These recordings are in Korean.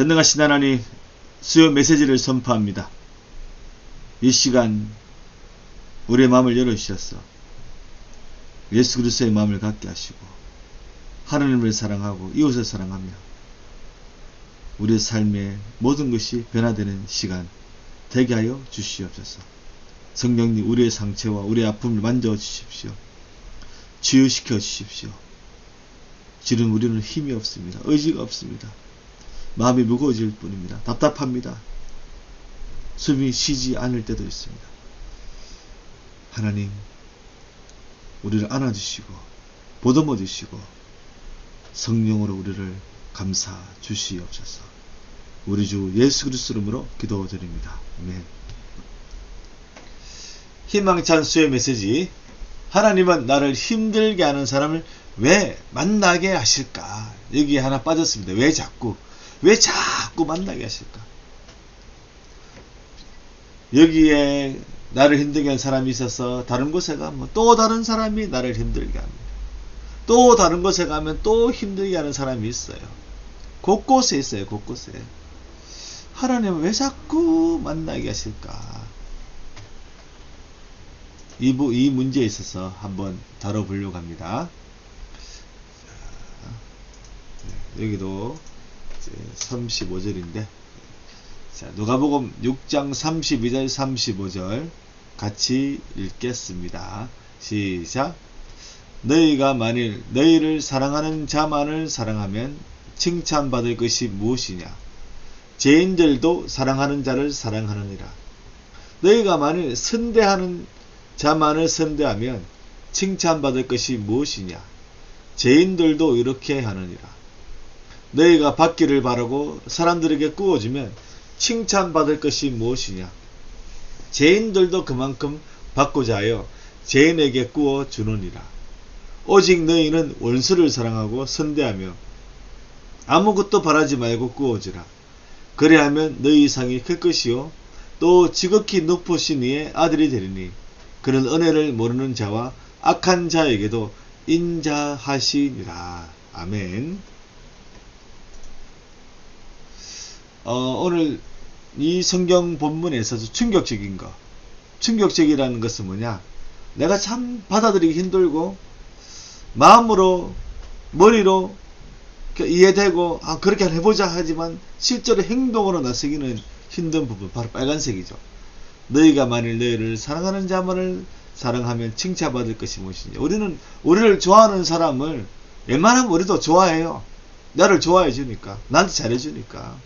전능하신 하나님, 수요 메시지를 선포합니다. 이 시간 우리의 마음을 열어주셔서 예수 그리스도의 마음을 갖게 하시고 하나님을 사랑하고 이웃을 사랑하며 우리의 삶의 모든 것이 변화되는 시간 되게 하여 주시옵소서. 성령님, 우리의 상처와 우리의 아픔을 만져주십시오. 치유시켜 주십시오. 지금 우리는 힘이 없습니다. 의지가 없습니다. 마음이 무거워질 뿐입니다. 답답합니다. 숨이 쉬지 않을 때도 있습니다. 하나님, 우리를 안아주시고 보듬어 주시고 성령으로 우리를 감싸 주시옵소서. 우리 주 예수 그리스도 이름으로 기도드립니다. 아멘. 희망찬 수요 메시지. 하나님은 나를 힘들게 하는 사람을 왜 만나게 하실까? 여기에 하나 빠졌습니다. 왜 자꾸 만나게 하실까? 여기에 나를 힘들게 하는 사람이 있어서 다른 곳에 가면 또 다른 사람이 나를 힘들게 합니다. 또 다른 곳에 가면 또 힘들게 하는 사람이 있어요. 곳곳에 있어요. 곳곳에. 하나님은 왜 자꾸 만나게 하실까? 이 문제에 있어서 한번 다뤄보려고 합니다. 여기도 35절인데, 자, 누가복음 6장 32절 35절 같이 읽겠습니다. 시작. 너희가 만일 너희를 사랑하는 자만을 사랑하면 칭찬받을 것이 무엇이냐? 죄인들도 사랑하는 자를 사랑하느니라. 너희가 만일 선대하는 자만을 선대하면 칭찬받을 것이 무엇이냐? 죄인들도 이렇게 하느니라. 너희가 받기를 바라고 사람들에게 구워주면 칭찬받을 것이 무엇이냐? 죄인들도 그만큼 받고자 하여 죄인에게 구워주느니라. 오직 너희는 원수를 사랑하고 선대하며 아무것도 바라지 말고 구워주라. 그래야면 너희 상이 클 것이요 또 지극히 높으신 이의 아들이 되리니 그는 은혜를 모르는 자와 악한 자에게도 인자하시니라. 아멘. 오늘 이 성경 본문에서도 충격적이라는 것은 뭐냐? 내가 참 받아들이기 힘들고 마음으로 머리로 이해되고 그렇게 해보자 하지만 실제로 행동으로 나서기는 힘든 부분, 바로 빨간색이죠. 너희가 만일 너희를 사랑하는 자만을 사랑하면 칭찬받을 것이 무엇이냐? 우리를 좋아하는 사람을 웬만하면 우리도 좋아해요. 나를 좋아해 주니까, 나한테 잘해 주니까.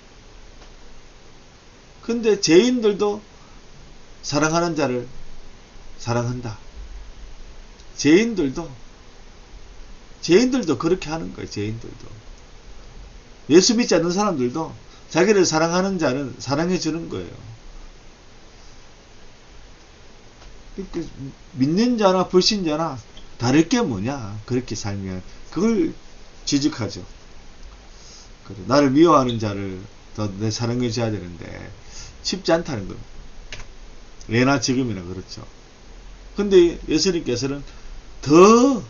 근데 죄인들도 사랑하는 자를 사랑한다. 죄인들도 그렇게 하는 거예요. 죄인들도. 예수 믿지 않는 사람들도 자기를 사랑하는 자는 사랑해 주는 거예요. 믿는 자나 불신자나 다를 게 뭐냐? 그렇게 살면 그걸 지적하죠. 나를 미워하는 자를 더 내 사랑해 줘야 되는데 쉽지 않다는 겁니다. 예나 지금이나 그렇죠. 근데 예수님께서는 더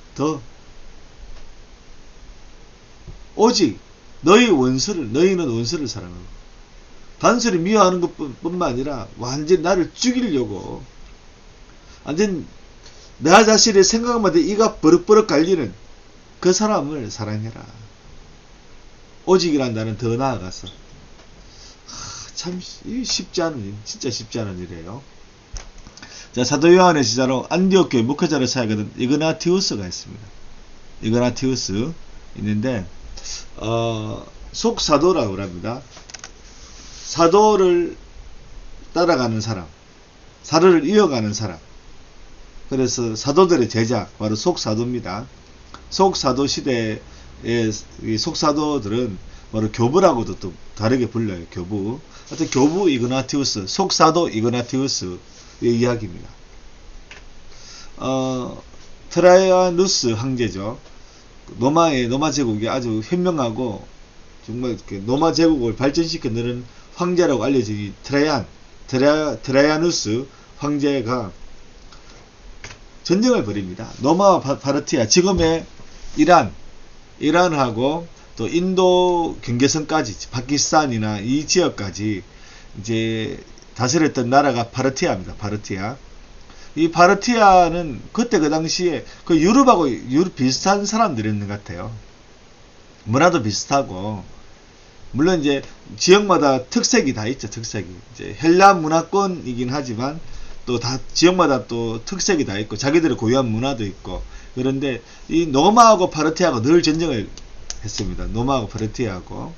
오직 너희는 원수를 사랑하고 단순히 미워하는 것뿐만 아니라 완전히 나를 죽이려고 완전 나 자신의 생각만 해도 이가 버럭버럭 갈리는 그 사람을 사랑해라. 오직이란 나는 더 나아가서 참 쉽지 않은 일, 진짜 쉽지 않은 일이에요. 자, 사도 요한의 제자로 안디옥 교회 목회자를 사역하던 이그나티우스가 있습니다. 이그나티우스 있는데 속사도라고 합니다. 사도를 따라가는 사람, 사도를 이어가는 사람. 그래서 사도들의 제자, 바로 속사도입니다. 속사도 시대의 이 속사도들은 바로 교부라고도 또 다르게 불려요. 교부. 하여튼 교부 이그나티우스, 속사도 이그나티우스의 이야기입니다. 트라이아누스 황제죠. 로마 제국이 아주 현명하고 정말 로마 제국을 발전시켜내는 황제라고 알려진 이 트라이아누스 황제가 전쟁을 벌입니다. 로마와 파르티아, 지금의 이란하고 또 인도 경계선까지 파키스탄이나 이 지역까지 이제 다스렸던 나라가 파르티아입니다. 파르티아. 이 파르티아는 그때 그 당시에 그 유럽하고 유럽 비슷한 사람들이었는 것 같아요. 문화도 비슷하고, 물론 이제 지역마다 특색이 다 있죠. 특색이 이제 헬라 문화권이긴 하지만 또 다 지역마다 또 특색이 다 있고 자기들의 고유한 문화도 있고. 그런데 이 노마하고 파르티아가 늘 전쟁을 했습니다. 노마하고 파르티아하고.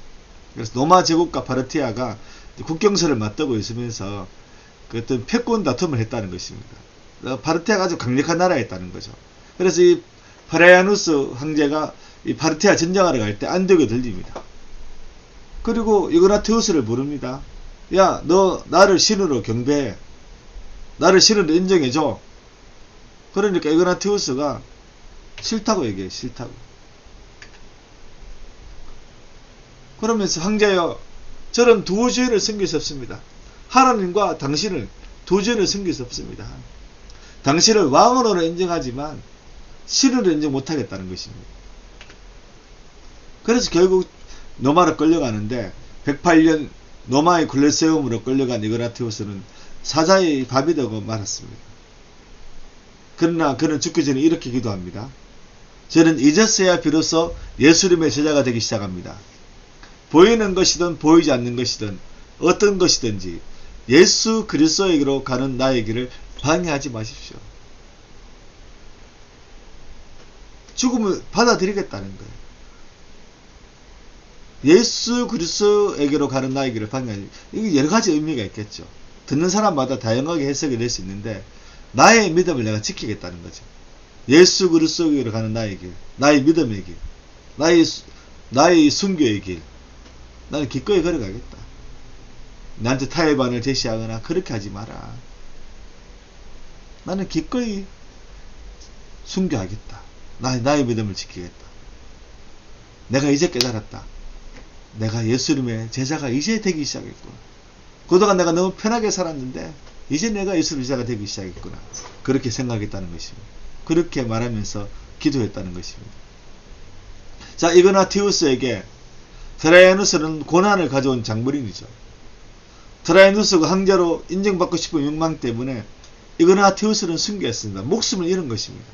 그래서 노마 제국과 파르티아가 국경선을 맞대고 있으면서 그 어떤 패권 다툼을 했다는 것입니다. 파르티아가 아주 강력한 나라였다는 거죠. 그래서 이 파라야누스 황제가 이 파르티아 전쟁하러 갈 때 안디옥에 들립니다. 그리고 이그나티우스를 부릅니다. 야, 너 나를 신으로 경배해. 나를 신으로 인정해줘. 그러니까 이그나티우스가 싫다고 얘기해. 싫다고. 그러면서 황제여, 저는 두 주인을 섬길 수 없습니다. 하나님과 당신을, 두 주인을 섬길 수 없습니다. 당신을 왕으로는 인정하지만 신으로 인정 못하겠다는 것입니다. 그래서 결국 노마로 끌려가는데 108년 노마의 굴레세움으로 끌려간 이그나티우스는 사자의 밥이 되고 말았습니다. 그러나 그는 죽기 전에 이렇게 기도합니다. 저는 잊었어야 비로소 예수님의 제자가 되기 시작합니다. 보이는 것이든 보이지 않는 것이든 어떤 것이든지 예수 그리스도에게로 가는 나의 길을 방해하지 마십시오. 죽음을 받아들이겠다는 거예요. 예수 그리스도에게로 가는 나의 길을 방해하지. 이게 여러 가지 의미가 있겠죠. 듣는 사람마다 다양하게 해석이 될 수 있는데 나의 믿음을 내가 지키겠다는 거죠. 예수 그리스도에게로 가는 나의 길, 나의 믿음의 길, 나의 순교의 길, 나는 기꺼이 걸어가겠다. 나한테 타협안을 제시하거나 그렇게 하지 마라. 나는 기꺼이 순교하겠다. 나의 믿음을 지키겠다. 내가 이제 깨달았다. 내가 예수님의 제자가 이제 되기 시작했구나. 그동안 내가 너무 편하게 살았는데 이제 내가 예수님의 제자가 되기 시작했구나. 그렇게 생각했다는 것입니다. 그렇게 말하면서 기도했다는 것입니다. 자, 이그나티우스에게 트라이아누스는 고난을 가져온 장본인이죠. 트라이아누스가 황제로 인정받고 싶은 욕망 때문에 이그나티우스는 순교했습니다. 목숨을 잃은 것입니다.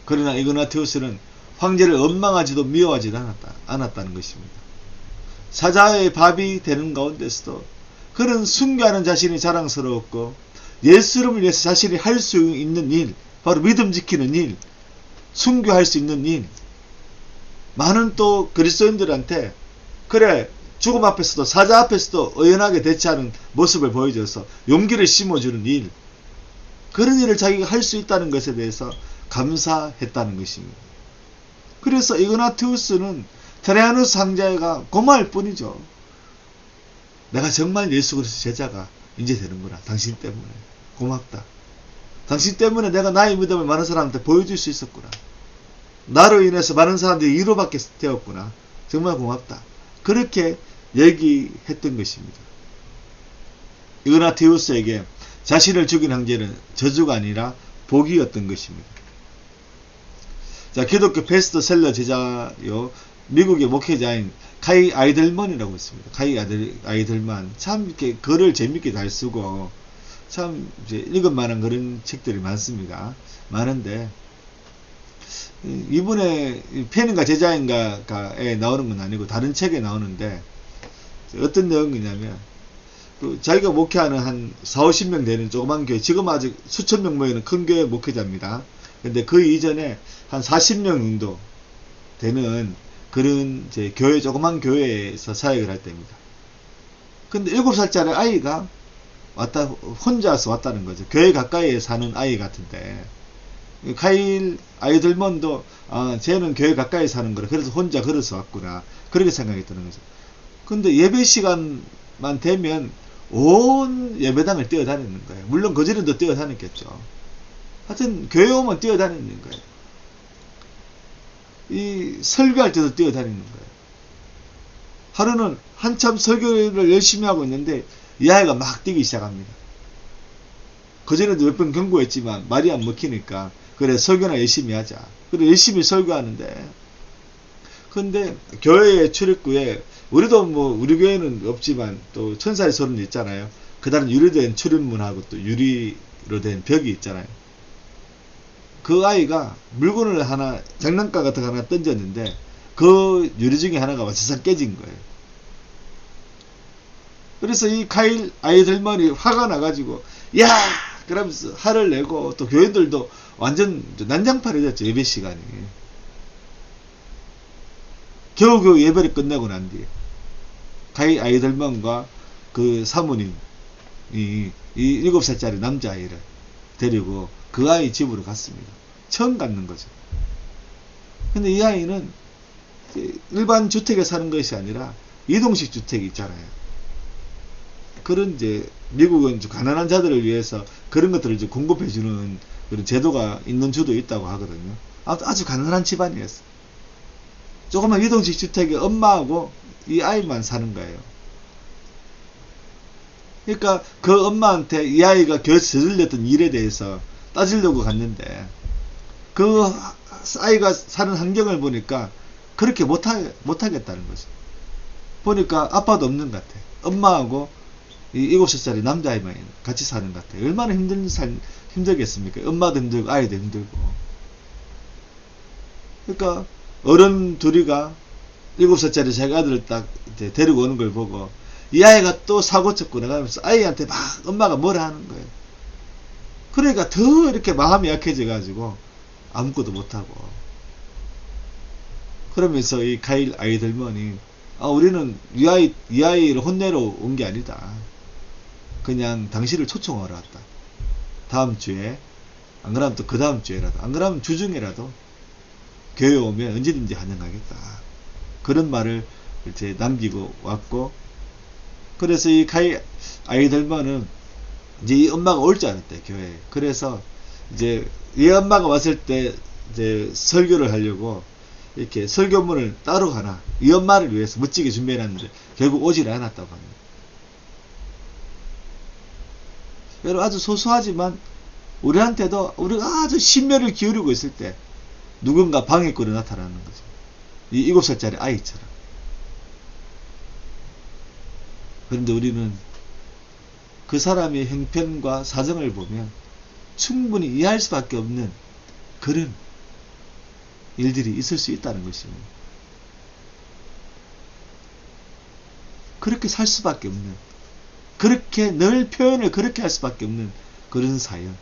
그러나 이그나티우스는 황제를 원망하지도 미워하지도 않았다는 것입니다. 사자의 밥이 되는 가운데서도 그는 순교하는 자신이 자랑스러웠고 예수님을 위해서 자신이 할 수 있는 일, 바로 믿음 지키는 일, 순교할 수 있는 일, 많은 또 그리스도인들한테 그래 죽음 앞에서도 사자 앞에서도 의연하게 대처하는 모습을 보여줘서 용기를 심어주는 일, 그런 일을 자기가 할 수 있다는 것에 대해서 감사했다는 것입니다. 그래서 이그나티우스는 트라이아누스 황제가 고마울 뿐이죠. 내가 정말 예수 그리스도 제자가 이제 되는구나. 당신 때문에 고맙다. 당신 때문에 내가 나의 믿음을 많은 사람한테 보여줄 수 있었구나. 나로 인해서 많은 사람들이 위로받게 되었구나. 정말 고맙다. 그렇게 얘기했던 것입니다. 이그나티우스에게 자신을 죽인 황제는 저주가 아니라 복이었던 것입니다. 자, 기독교 베스트셀러 제자요, 미국의 목회자인 카이 아이들만이라고 있습니다. 카이 아이들만. 참 이렇게 글을 재밌게 잘 쓰고 참 이제 읽을 만한 그런 책들이 많습니다. 많은데 이분의 팬인가 제자인가에 나오는 건 아니고 다른 책에 나오는데 어떤 내용이냐면 자기가 목회하는 한 40~50명 되는 조그만 교회, 지금 아직 수천 명 모이는 큰 교회 목회자입니다. 근데 그 이전에 한 40명 정도 되는 그런 이제 교회, 조그만 교회에서 사역을 할 때입니다. 근데 7살짜리 아이가 혼자서 왔다는 거죠. 교회 가까이에 사는 아이 같은데, 카일 아이들먼도, 쟤는 교회 가까이 사는 거라. 그래서 혼자 걸어서 왔구나. 그렇게 생각했다는 거죠. 근데 예배 시간만 되면 온 예배당을 뛰어다니는 거예요. 물론 그전에도 뛰어다녔겠죠. 하여튼 교회 오면 뛰어다니는 거예요. 이 설교할 때도 뛰어다니는 거예요. 하루는 한참 설교를 열심히 하고 있는데 이 아이가 막 뛰기 시작합니다. 그전에도 몇 번 경고했지만 말이 안 먹히니까 그래, 설교나 열심히 하자. 그래, 열심히 설교하는데. 근데 교회의 출입구에, 우리도 뭐, 우리 교회는 없지만 또 천사의 서론 있잖아요. 그다음 유리된 출입문하고 또 유리로 된 벽이 있잖아요. 그 아이가 물건을 하나, 장난감 같은 거 하나 던졌는데, 그 유리 중에 하나가 와서상 깨진 거예요. 그래서 이 카일 아이들만이 화가 나가지고, 야! 그러면서 화를 내고, 또 교인들도 완전 난장판이 됐죠, 예배 시간이. 겨우겨우 예배를 끝내고 난 뒤에. 카일 아이들만과 그 사모님, 이 7살짜리 남자아이를 데리고 그 아이 집으로 갔습니다. 처음 갔는 거죠. 근데 이 아이는 일반 주택에 사는 것이 아니라 이동식 주택이 있잖아요. 그런 이제 미국은 가난한 자들을 위해서 그런 것들을 이제 공급해주는 그런 제도가 있는 주도 있다고 하거든요. 아주 가난한 집안이었어요. 조그만 이동식 주택에 엄마하고 이 아이만 사는 거예요. 그러니까 그 엄마한테 이 아이가 교회에서 저질렀던 일에 대해서 따지려고 갔는데, 그 아이가 사는 환경을 보니까 그렇게 못하겠다는 거죠. 보니까 아빠도 없는 것 같아. 엄마하고 이 7살짜리 남자아이만 같이 사는 것 같아. 얼마나 힘들겠습니까? 엄마도 힘들고 아이도 힘들고. 그러니까 어른 둘이가 7살짜리 자기 아들을 딱 데리고 오는 걸 보고 이 아이가 또 사고 쳤고 나가면서 아이한테 막 엄마가 뭐라 하는 거예요. 그러니까 더 이렇게 마음이 약해져 가지고 아무것도 못하고. 그러면서 이 카일 아이들머니, 우리는 이 아이를 혼내러 온 게 아니다. 그냥 당신을 초청하러 왔다. 다음 주에, 안 그러면 또 그 다음 주에라도, 안 그러면 주중에라도 교회 오면 언제든지 환영하겠다. 그런 말을 이제 남기고 왔고, 그래서 이 카일 아이들만은 이제 이 엄마가 올 줄 알았대, 교회에. 그래서 이제 이 엄마가 왔을 때 이제 설교를 하려고 이렇게 설교문을 따로 하나, 이 엄마를 위해서 멋지게 준비해놨는데 결국 오질 않았다고 합니다. 여러분, 아주 소소하지만 우리한테도 우리가 아주 심혈을 기울이고 있을 때 누군가 방해꾼이 나타나는 거죠. 이 7살짜리 아이처럼. 그런데 우리는 그 사람의 형편과 사정을 보면 충분히 이해할 수밖에 없는 그런 일들이 있을 수 있다는 것입니다. 그렇게 살 수밖에 없는, 그렇게 늘 표현을 그렇게 할 수밖에 없는 그런 사연,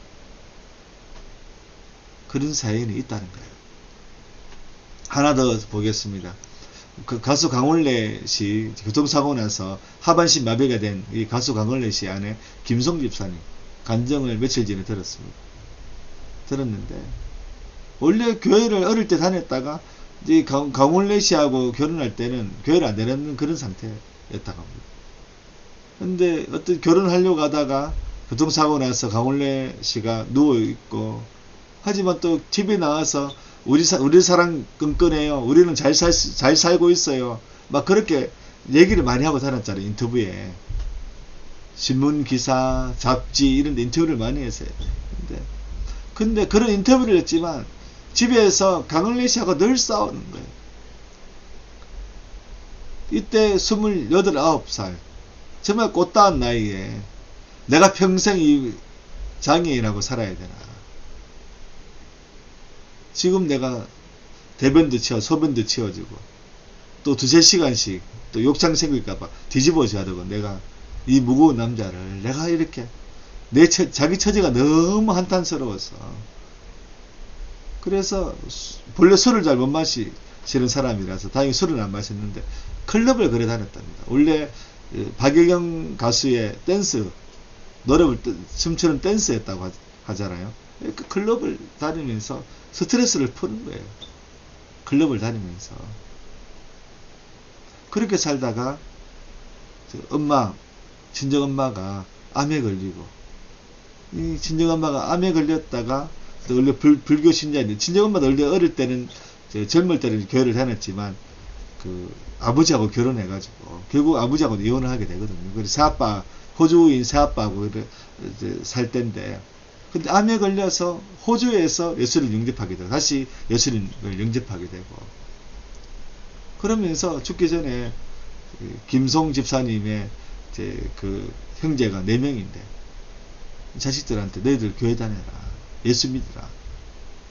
그런 사연이 있다는 거예요. 하나 더 보겠습니다. 그 가수 강원래 씨 교통사고 나서 하반신 마비가 된 이 가수 강원래 씨 아내 김송 집사님 간증을 며칠 전에 들었는데, 원래 교회를 어릴 때 다녔다가 이제 강원래 씨하고 결혼할 때는 교회를 안 다녔는 그런 상태였다고 합니다. 근데 어떤 결혼하려고 하다가 교통사고 나서 강원래 씨가 누워있고, 하지만 또 TV에 나와서 우리 사랑 끈끈해요. 우리는 잘 살고 있어요. 막 그렇게 얘기를 많이 하고 다녔잖아요. 인터뷰에. 신문 기사, 잡지 이런 데 인터뷰를 많이 했어요. 근데 그런 인터뷰를 했지만 집에서 강은래 씨하고 늘 싸우는 거예요. 이때 28, 9살. 정말 꽃다운 나이에 내가 평생 이 장애인하고 살아야 되나. 지금 내가 대변도 소변도 치워지고 또 2-3시간씩 또 욕창 생길까봐 뒤집어져야 되고, 내가 이 무거운 남자를 내가 이렇게 자기 처지가 너무 한탄스러워서, 그래서 본래 술을 잘 못 마시는 사람이라서 다행히 술은 안 마셨는데 클럽을 그래 다녔답니다. 원래 박예경 가수의 댄스, 노래를 춤추는 댄스였다고 하잖아요. 그 클럽을 다니면서 스트레스를 푸는 거예요. 클럽을 다니면서. 그렇게 살다가 친정엄마가 암에 걸리고, 이 친정엄마가 암에 걸렸다가 또 원래 불교 신자인데, 친정엄마도 원래 어릴 때는 젊을 때는 교회를 다녔지만 그 아버지하고 결혼해가지고 결국 아버지하고 이혼을 하게 되거든요. 그래서 호주인 새아빠하고 살 때인데, 근데 암에 걸려서 호주에서 예수를 영접하게 되고 다시 예수님을 영접하게 되고 그러면서 죽기 전에 김송 집사님의 그 형제가 4명인데 자식들한테 너희들 교회 다녀라. 예수 믿으라.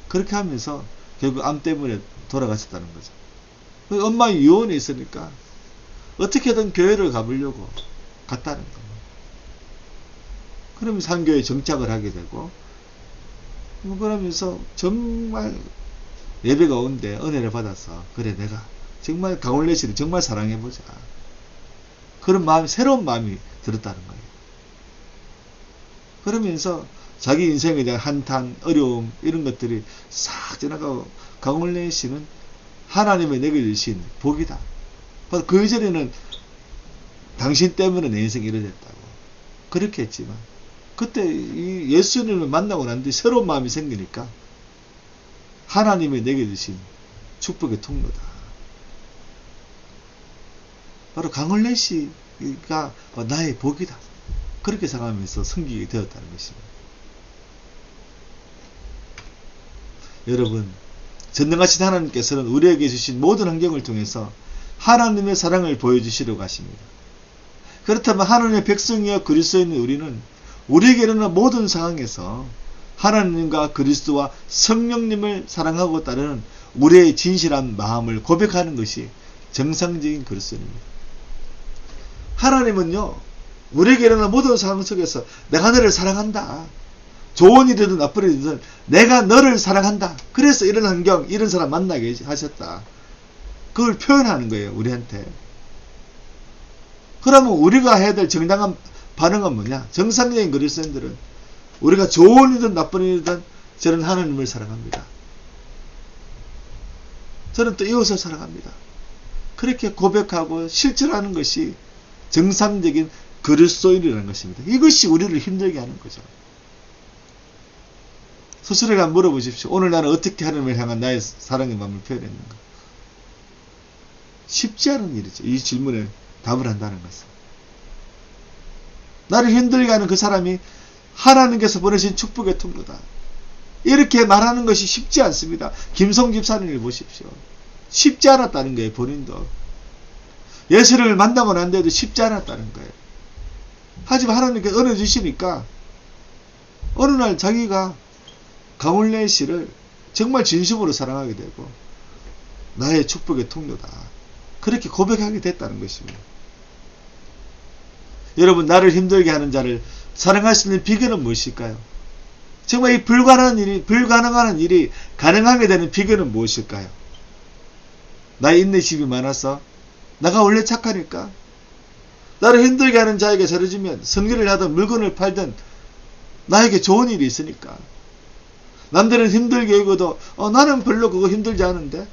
그렇게 하면서 결국 암 때문에 돌아가셨다는 거죠. 엄마 유언에 있으니까 어떻게든 교회를 가보려고 갔다는 거예요. 그러면서 한 교회에 정착을 하게 되고 그러면서 정말 예배가 온데 은혜를 받아서 그래 내가 정말 강원래씨를 정말 사랑해보자. 그런 마음이 새로운 마음이 들었다는 거예요. 그러면서 자기 인생에 대한 한탄, 어려움 이런 것들이 싹 지나가고 강원래씨는 하나님의 내게 주신 복이다. 그 이전에는 당신 때문에 내 인생이 이러졌다고 그렇게 했지만 그때 이 예수님을 만나고 난 뒤 새로운 마음이 생기니까 하나님의 내게 주신 축복의 통로다. 바로 강원래 씨가 나의 복이다. 그렇게 생각하면서 섬기게 되었다는 것입니다. 여러분, 전능하신 하나님께서는 우리에게 주신 모든 환경을 통해서 하나님의 사랑을 보여주시려고 하십니다. 그렇다면 하나님의 백성이여 그리스도인인 우리는 우리에게 일어나는 모든 상황에서 하나님과 그리스도와 성령님을 사랑하고 따르는 우리의 진실한 마음을 고백하는 것이 정상적인 그리스도인입니다. 하나님은요, 우리에게 일어나는 모든 상황 속에서 내가 너를 사랑한다. 좋은 일이든 나쁜 일이든 내가 너를 사랑한다. 그래서 이런 환경, 이런 사람 만나게 하셨다. 그걸 표현하는 거예요, 우리한테. 그러면 우리가 해야 될 정당한 반응은 뭐냐? 정상적인 그리스도인들은 우리가 좋은 일이든 나쁜 일이든 저는 하나님을 사랑합니다. 저는 또 이웃을 사랑합니다. 그렇게 고백하고 실천하는 것이 정상적인 그리스도인이라는 것입니다. 이것이 우리를 힘들게 하는 거죠. 스스로에게 한번 물어보십시오. 오늘 나는 어떻게 하나님을 향한 나의 사랑의 마음을 표현했는가? 쉽지 않은 일이죠. 이 질문에 답을 한다는 것은. 나를 힘들게 하는 그 사람이 하나님께서 보내신 축복의 통로다. 이렇게 말하는 것이 쉽지 않습니다. 김성 집사님을 보십시오. 쉽지 않았다는 거예요. 본인도. 예수를 만나고 난 데도 쉽지 않았다는 거예요. 하지만 하나님께서 은혜 주시니까 어느 날 자기가 강원래 씨를 정말 진심으로 사랑하게 되고 나의 축복의 통로다. 그렇게 고백하게 됐다는 것입니다. 여러분, 나를 힘들게 하는 자를 사랑할 수 있는 비결은 무엇일까요? 정말 이 불가능한 일이 가능하게 되는 비결은 무엇일까요? 나의 인내심이 많아서? 나가 원래 착하니까? 나를 힘들게 하는 자에게 잘해주면 성질을 하든 물건을 팔든 나에게 좋은 일이 있으니까. 남들은 힘들게 여겨도 나는 별로 그거 힘들지 않은데?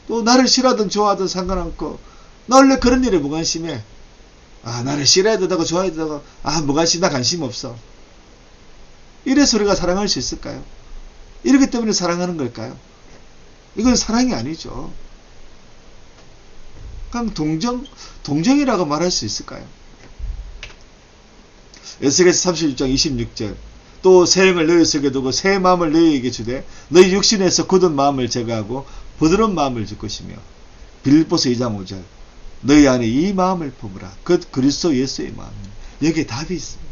또 나를 싫어하든 좋아하든 상관없고 나 원래 그런 일에 무관심해. 나를 싫어해도 되고 좋아해도 되고 무관심, 나 관심 없어. 이래서 우리가 사랑할 수 있을까요? 이렇기 때문에 사랑하는 걸까요? 이건 사랑이 아니죠. 그냥 동정이라고 말할 수 있을까요? 에스겔서 36장 26절 또 새 영을 너희 속에 두고 새 마음을 너희에게 주되 너희 육신에서 굳은 마음을 제거하고 부드러운 마음을 줄 것이며 빌립보서 2장 5절 너희 안에 이 마음을 품으라. 그 그리스도 예수의 마음. 여기에 답이 있습니다.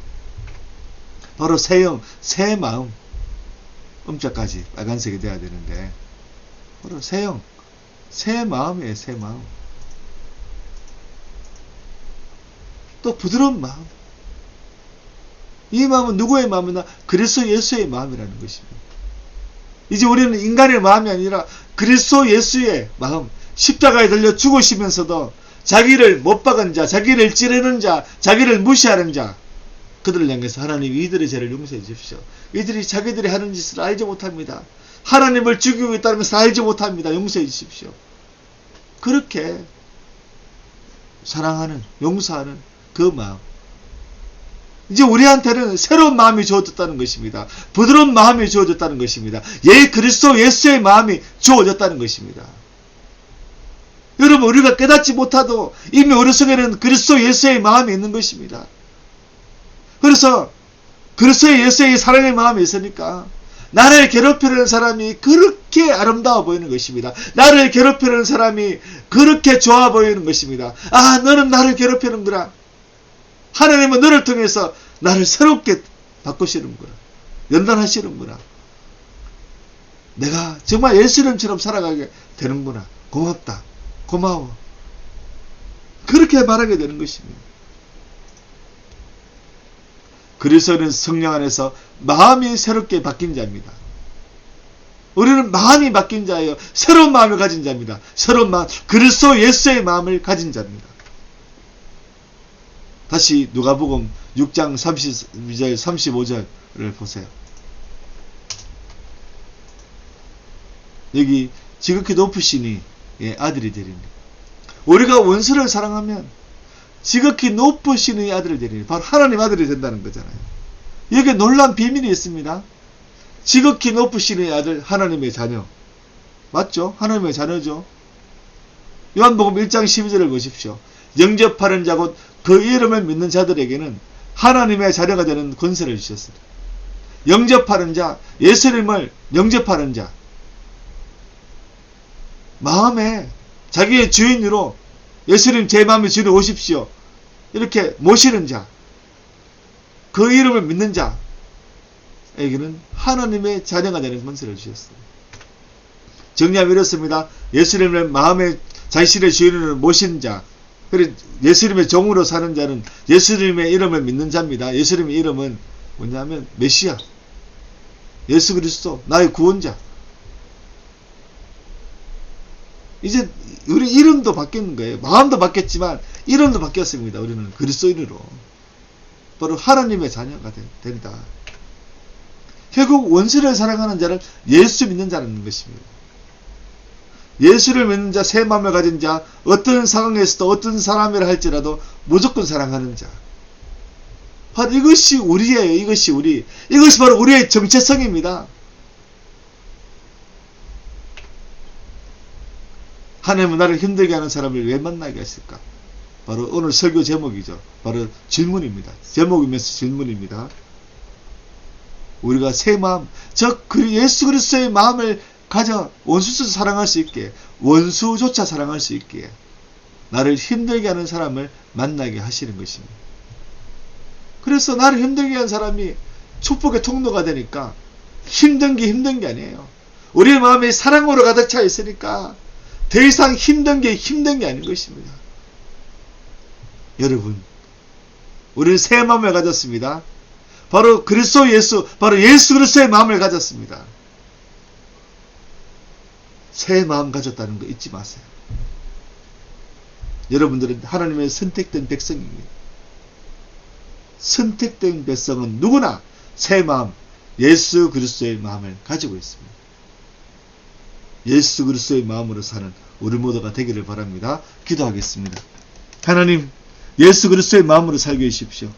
바로 새 영, 새 마음. 음자까지 빨간색이 돼야 되는데 바로 새 영, 새 마음이에요. 새 마음. 또 부드러운 마음. 이 마음은 누구의 마음이나 그리스도 예수의 마음이라는 것입니다. 이제 우리는 인간의 마음이 아니라 그리스도 예수의 마음. 십자가에 달려 죽으시면서도 자기를 못 박은 자, 자기를 찌르는 자, 자기를 무시하는 자, 그들을 향해서 하나님 이들의 죄를 용서해 주십시오. 이들이 자기들이 하는 짓을 알지 못합니다. 하나님을 죽이고 있다는 것을 알지 못합니다. 용서해 주십시오. 그렇게 사랑하는, 용서하는 그 마음. 이제 우리한테는 새로운 마음이 주어졌다는 것입니다. 부드러운 마음이 주어졌다는 것입니다. 그리스도 예수의 마음이 주어졌다는 것입니다. 여러분, 우리가 깨닫지 못하도 이미 우리 속에는 그리스도 예수의 마음이 있는 것입니다. 그래서 그리스도의 예수의 사랑의 마음이 있으니까 나를 괴롭히는 사람이 그렇게 아름다워 보이는 것입니다. 나를 괴롭히는 사람이 그렇게 좋아 보이는 것입니다. 아, 너는 나를 괴롭히는구나. 하나님은 너를 통해서 나를 새롭게 바꾸시는구나. 연단하시는구나. 내가 정말 예수님처럼 살아가게 되는구나. 고맙다. 고마워. 그렇게 말하게 되는 것입니다. 그리스도는 성령 안에서 마음이 새롭게 바뀐 자입니다. 우리는 마음이 바뀐 자예요. 새로운 마음을 가진 자입니다. 새로운 마음, 그리스도 예수의 마음을 가진 자입니다. 다시 누가복음 6장 32절 35절을 보세요. 여기 지극히 높으시니 아들이 되리니, 우리가 원수를 사랑하면 지극히 높으신 이 아들을 되리니, 바로 하나님 아들이 된다는 거잖아요. 여기에 놀라운 비밀이 있습니다. 지극히 높으신 이 아들, 하나님의 자녀. 맞죠? 하나님의 자녀죠. 요한복음 1장 12절을 보십시오. 영접하는 자 곧 그 이름을 믿는 자들에게는 하나님의 자녀가 되는 권세를 주셨습니다. 영접하는 자, 예수님을 영접하는 자, 마음에 자기의 주인으로 예수님 제 마음의 주인으로 오십시오. 이렇게 모시는 자, 그 이름을 믿는 자에게는 하나님의 자녀가 되는 권세를 주셨어요. 정리하면 이렇습니다. 예수님을 마음의 자신의 주인으로 모신 자, 그리고 예수님의 종으로 사는 자는 예수님의 이름을 믿는 자입니다. 예수님의 이름은 뭐냐면 메시아, 예수 그리스도, 나의 구원자. 이제 우리 이름도 바뀌는 거예요. 마음도 바뀌었지만 이름도 바뀌었습니다. 우리는 그리스도인으로 바로 하나님의 자녀가 된다. 결국 원수를 사랑하는 자를 예수 믿는 자라는 것입니다. 예수를 믿는 자, 새 마음을 가진 자, 어떤 상황에서도 어떤 사람이라 할지라도 무조건 사랑하는 자. 바로 이것이 우리예요. 이것이 우리. 이것이 바로 우리의 정체성입니다. 하나님은 나를 힘들게 하는 사람을 왜 만나게 하실까? 바로 오늘 설교 제목이죠. 바로 질문입니다. 제목이면서 질문입니다. 우리가 새 마음, 즉 예수 그리스도의 마음을 가져 원수도 사랑할 수 있게, 원수조차 사랑할 수 있게 나를 힘들게 하는 사람을 만나게 하시는 것입니다. 그래서 나를 힘들게 하는 사람이 축복의 통로가 되니까 힘든 게 아니에요. 우리의 마음이 사랑으로 가득 차 있으니까 더 이상 힘든 게 아닌 것입니다. 여러분, 우리는 새 마음을 가졌습니다. 바로 그리스도 예수, 바로 예수 그리스도의 마음을 가졌습니다. 새 마음 가졌다는 거 잊지 마세요. 여러분들은 하나님의 선택된 백성입니다. 선택된 백성은 누구나 새 마음, 예수 그리스도의 마음을 가지고 있습니다. 예수 그리스도의 마음으로 사는 우리 모두가 되기를 바랍니다. 기도하겠습니다. 하나님, 예수 그리스도의 마음으로 살게 해주십시오.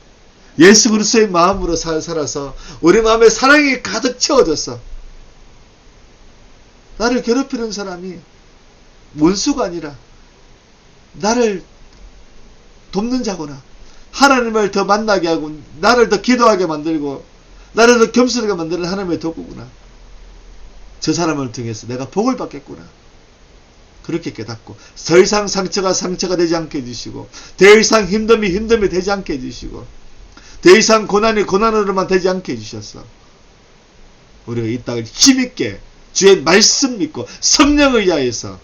예수 그리스도의 마음으로 살아서 우리 마음에 사랑이 가득 채워져서 나를 괴롭히는 사람이 원수가 아니라 나를 돕는 자구나. 하나님을 더 만나게 하고 나를 더 기도하게 만들고 나를 더 겸손하게 만드는 하나님의 도구구나. 저 사람을 통해서 내가 복을 받겠구나. 그렇게 깨닫고 더 이상 상처가 되지 않게 해주시고, 더 이상 힘듦이 되지 않게 해주시고, 더 이상 고난이 고난으로만 되지 않게 해주셔서 우리가 이 땅을 힘있게 주의 말씀 믿고 성령을 위하여서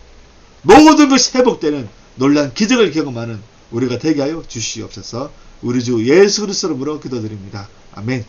모든 것이 회복되는 놀라운 기적을 경험하는 우리가 되게 하여 주시옵소서. 우리 주 예수 그리스도로 기도드립니다. 아멘.